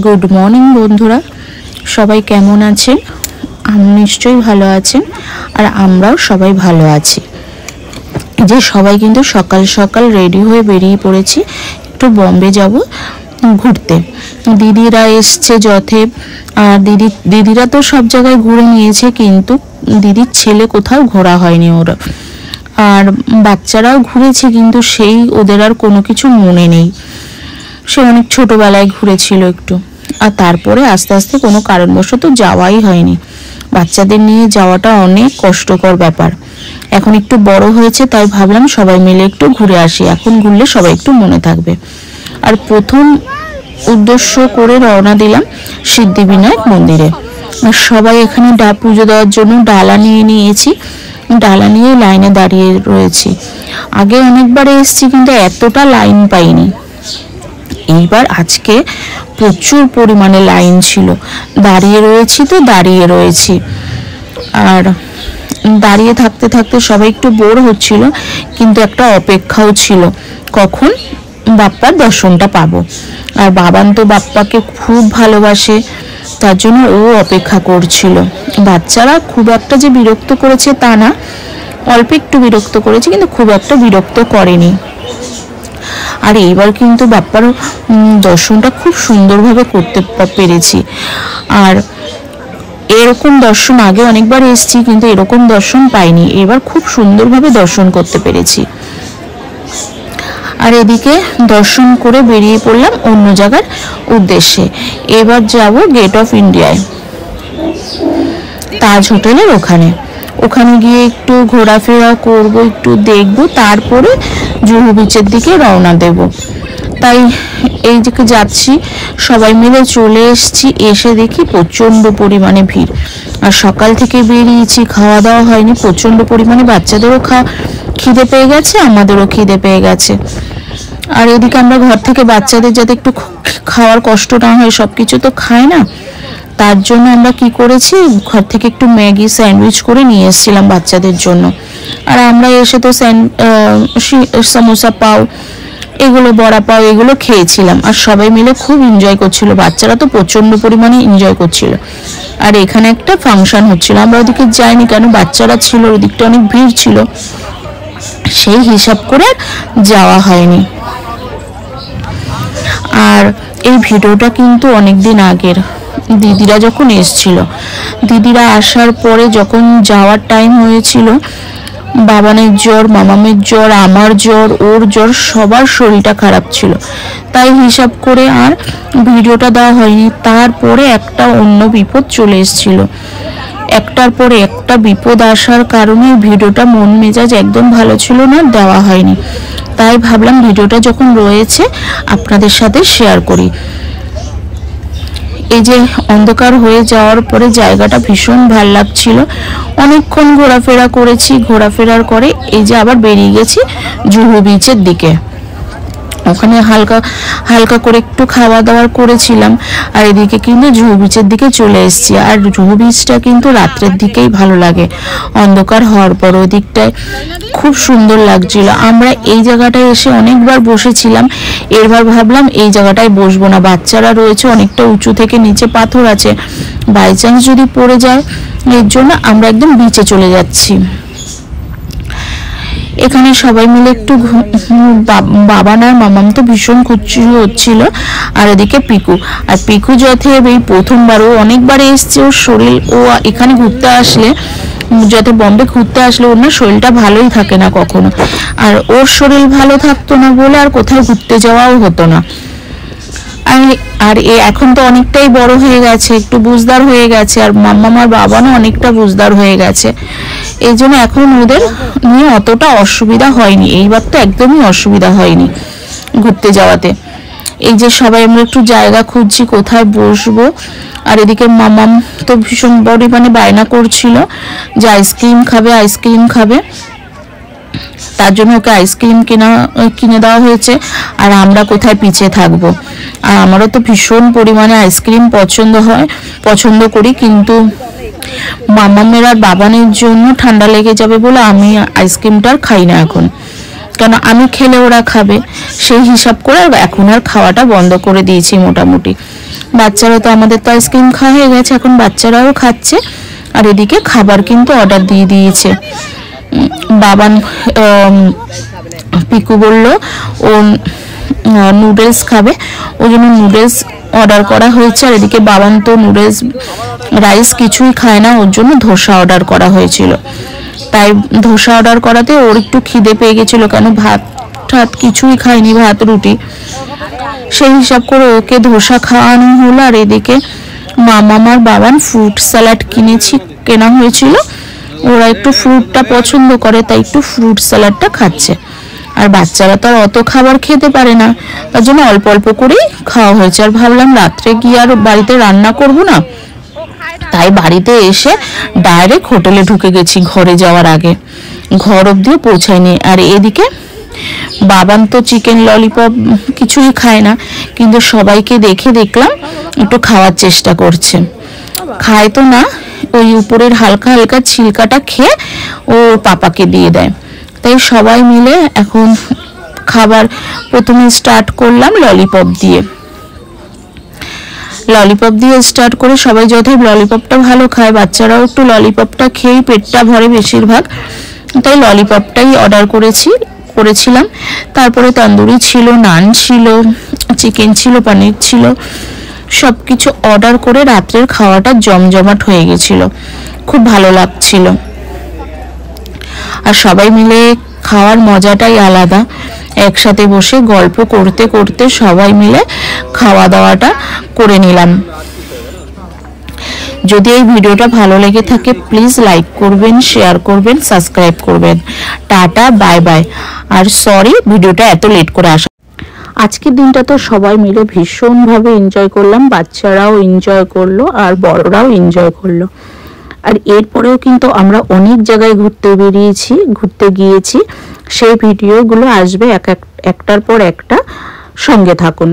Good morning বন্ধুরা, সবাই কেমন আছেন? নিশ্চয়ই ভালো আছেন, আর আমরাও সবাই ভালো আছি। যে সবাই কিন্তু সকাল সকাল রেডি হয়ে বেরিয়ে পড়েছি, একটু বম্বে যাব ঘুরতে। দিদিরা এসছে যথেব, আর দিদিরা তো সব জায়গায় ঘুরে নিয়েছে, কিন্তু দিদির ছেলে কোথাও ঘোরা হয়নি ওরা। আর বাচ্চারাও ঘুরেছে, কিন্তু সেই ওদের আর কোনো কিছু মনে নেই। সে অনেক ছোটবেলায় ঘুরেছিল একটু, আর তারপরে আস্তে আস্তে কোনো কারণবশত যাওয়াই হয়নি। বাচ্চাদের নিয়ে যাওয়াটা অনেক কষ্টকর ব্যাপার। এখন একটু বড় হয়েছে, তাই ভাবলাম সবাই মিলে একটু ঘুরে আসি। এখন ঘুরলে সবাই একটু মনে থাকবে। আর প্রথম উদ্দেশ্য করে রওনা দিলাম সিদ্ধিবিনায়ক মন্দিরে। আর সবাই এখানে পুজো দেওয়ার জন্য ডালা নিয়ে নিয়েছি, ডালা নিয়ে লাইনে দাঁড়িয়ে রয়েছি। আগে অনেকবার এসেছি, কিন্তু এতটা লাইন পাইনি। এইবার আজকে প্রচুর পরিমাণে লাইন ছিল। দাঁড়িয়ে রয়েছি। আর দাঁড়িয়ে থাকতে থাকতে সবাই একটু বোর হচ্ছিল, কিন্তু একটা অপেক্ষাও ছিল কখন বাপ্পার দর্শনটা পাবো। আর বাবান তো বাপ্পাকে খুব ভালোবাসে, তার জন্য ও অপেক্ষা করছিল। বাচ্চারা খুব একটা যে বিরক্ত করেছে তা না, অল্প একটু বিরক্ত করেছে, কিন্তু খুব একটা বিরক্ত করেনি। আর এইবার কিন্তু বাপ্পার দর্শনটা খুব সুন্দরভাবে করতে পেরেছি। আর এরকম দর্শন আগে অনেকবার এসেছি, কিন্তু এরকম দর্শন পাইনি। এবার খুব সুন্দরভাবে দর্শন করতে পেরেছি। আর এদিকে দর্শন করে বেরিয়ে পড়লাম অন্য জায়গার উদ্দেশ্যে। এবার যাব গেট অফ ইন্ডিয়ায়, তাজ হোটেলের ওখানে গিয়ে একটু ঘোরাফেরা করব, একটু দেখব, তারপরে জুহু বিচের দিকে রওনা দেব। তাই এই দিকে যাচ্ছি, সবাই মিলে চলে এসেছি। এসে দেখি প্রচণ্ড পরিমাণে ভিড়। আর সকাল থেকে বেরিয়েছি, খাওয়া দাওয়া হয়নি, প্রচণ্ড পরিমাণে বাচ্চাদেরও খিদে পেয়ে গেছে, আমাদেরও খিদে পেয়ে গেছে। আর এদিকে আমরা ঘর থেকে বাচ্চাদের যাতে একটু খাওয়ার কষ্ট না হয়, সব কিছু তো খায় না, তার জন্য আমরা কি করেছি, ঘর থেকে একটু ম্যাগি স্যান্ডউইচ করে নিয়ে এসেছিলাম বাচ্চাদের জন্য। আর আমরা এসে তো সমোসা পাও, এগুলো বড়া পাও, এগুলো খেয়েছিলাম। আর সবাই মিলে খুব এনজয় করছিল, বাচ্চারা তো প্রচণ্ড পরিমাণে এনজয় করছিল। আর এখানে একটা ফাংশন হচ্ছিল, আমরা ওদিকে যাইনি, কেন বাচ্চারা ছিল, ওদিকটা অনেক ভিড় ছিল, সেই হিসাব করে যাওয়া হয়নি। আর এই ভিডিওটা কিন্তু অনেকদিন আগের, দিদিরা যখন এসছিল, দিদিরা আসার পরে যখন যাওয়ার টাইম হয়েছিল, বাবানের জ্বর, মামামের জ্বর, আমার জ্বর, ওর জ্বর, সবার শরীরটা খারাপ ছিল, তাই হিসাব করে আর ভিডিওটা দেওয়া হয়নি। তারপরে একটা অন্য বিপদ চলে এসেছিল, একটার পরে একটা বিপদ আসার কারণে ভিডিওটা মন মেজাজ একদম ভালো ছিল না, দেওয়া হয়নি। তাই ভাবলাম ভিডিওটা যখন রয়েছে আপনাদের সাথে শেয়ার করি। এই যে অন্ধকার হয়ে যাওয়ার পরে জায়গাটা ভীষণ ভালো লাগছিল, অনেকক্ষণ ঘোরাফেরা করেছি। ঘোরাফেরার করে এই যে আবার বেরিয়ে গেছি জুহু বিচের দিকে। ওখানে হালকা হালকা করে একটু খাওয়া দাওয়া করেছিলাম, আর এদিকে কিন্তু জুহু বিচের দিকে চলে এসেছি। আর জুহু বিচটা কিন্তু রাত্রের দিকেই ভালো লাগে, অন্ধকার হওয়ার পর ওই দিকটায় খুব সুন্দর লাগছিল। আমরা এই জায়গাটায় এসে অনেকবার বসেছিলাম, এরবার ভাবলাম এই জায়গাটায় বসবো না, বাচ্চারা রয়েছে, অনেকটা উঁচু থেকে নিচে পাথর আছে, বাই চান্স যদি পড়ে যায়, এর জন্য আমরা একদম বিচে চলে যাচ্ছি। এখানে সবাই মিলে একটু বাবান আর মামাম তো ভীষণ খুশি হচ্ছিল। আর এদিকে পিকু যথে এই প্রথমবার, ও অনেকবার এসছে, ওর শরীর, ও এখানে ঘুরতে আসলে, যাতে বম্বে ঘুরতে আসলে ওর না শরীরটা ভালোই থাকে না কখনো। আর ওর শরীর ভালো থাকতো না বলে আর কোথাও ঘুরতে যাওয়াও হতো না। আর এখন তো অনেকটাই বড় হয়ে গেছে, একটু বুঝদার হয়ে গেছে, আর মাম্মাম আর বাবানও অনেকটা বুঝদার হয়ে গেছে, এই জন্য এখন ওদের নিয়ে অতটা অসুবিধা হয়নি। এইবার তো একদমই অসুবিধা হয়নি ঘুরতে যাওয়াতে। এই যে সবাই আমরা একটু জায়গা খুঁজছি কোথায় বসবো। আর এদিকে মামাম তো ভীষণ পরিমাণে বায়না করছিল যে আইসক্রিম খাবে, তার জন্য ওকে আইসক্রিম কিনে দেওয়া হয়েছে। আর আমরা কোথায় পিছিয়ে থাকবো। আর আমারও তো ভীষণ পরিমাণে আইসক্রিম পছন্দ করি, কিন্তু মামামের আর বাবানের জন্য ঠান্ডা লেগে যাবে বলে আমি আইসক্রিমটা আর খাই না এখন। কারণ আমি খেলে ওরা খাবে, সেই হিসাব করে এখন আর খাওয়াটা বন্ধ করে দিয়েছি মোটামুটি। বাচ্চারা তো আমাদের তো আইসক্রিম খাওয়া হয়ে গেছে, এখন বাচ্চারাও খাচ্ছে। আর এদিকে খাবার কিন্তু অর্ডার দিয়ে দিয়েছে। বাবান পিকু বলল ও নুডলস খাবে, ওই জন্য নুডলস অর্ডার করা হয়েছে। আর এদিকে বাবান তো নুডলস রাইস কিছুই খায় না, ওর জন্য ধোসা অর্ডার করা হয়েছিল। তাই ধোসা অর্ডার করাতে ওর একটু খিদে পেয়ে গেছিলো, কেন ভাত ঠাত কিছুই খায়নি, ভাত রুটি। সেই হিসাব করে ওকে ধোসা খাওয়ানো হলো। আর এদিকে মামার বাবান ফ্রুট স্যালাড কেনা হয়েছিল, ওরা একটু ফ্রুটটা পছন্দ করে, তাই একটু ফ্রুট স্যালাডটা খাচ্ছে। আর বাচ্চারা তো আর অত খাবার খেতে পারে না, তার জন্য অল্প অল্প করেই খাওয়া হয়েছে। আর ভাবলাম রাত্রে গিয়ে আর বাড়িতে রান্না করব না, তাই বাড়িতে এসে ডাইরেক্ট হোটেলে ঢুকে গেছি ঘরে যাওয়ার আগে, ঘর অবধিও পৌঁছায়নি। আর এদিকে বাবান তো চিকেন ললিপপ কিছুই খায় না, কিন্তু সবাইকে দেখে দেখলাম একটু খাওয়ার চেষ্টা করছে। খায় তো না, ওই উপরের হালকা হালকা ছিলকাটা খেয়ে ও পাপাকে দিয়ে দেয়। তাই সবাই মিলে এখন খাবার প্রথমে স্টার্ট করলাম ললিপপ দিয়ে স্টার্ট করে সবাই যথাই ললিপপটা ভালো খায়, বাচ্চারাও একটু ললিপপটা খেয়েই পেটটা ভরে বেশিরভাগ, তাই ললিপপটাই অর্ডার করেছিলাম। তারপরে তন্দুরি ছিল, নান ছিল, চিকেন ছিল, পনির ছিল, সব কিছু অর্ডার করে রাত্রের খাওয়াটা জমজমাট হয়ে গেছিল, খুব ভালো লাগছিল। আর সবাই মিলে খাওয়ার মজাটাই আলাদা, একসাথে বসে গল্প করতে করতে সবাই মিলে খাওয়া দাওয়াটা করে নিলাম। যদি এই ভিডিওটা ভালো লেগে থাকে প্লিজ লাইক করবেন, শেয়ার করবেন, সাবস্ক্রাইব করবেন। Tata, bye bye. আর সরি ভিডিওটা এত লেট করে আসা। আজকের দিনটা তো সবাই মিলে ভীষণভাবে এনজয় করলাম, বাচ্চারাও এনজয় করলো আর বড়রাও এনজয় করলো। আর এরপরেও কিন্তু আমরা অনেক জায়গায় ঘুরতে গিয়েছি, সেই ভিডিওগুলো আসবে একটার পর একটা, সঙ্গে থাকুন।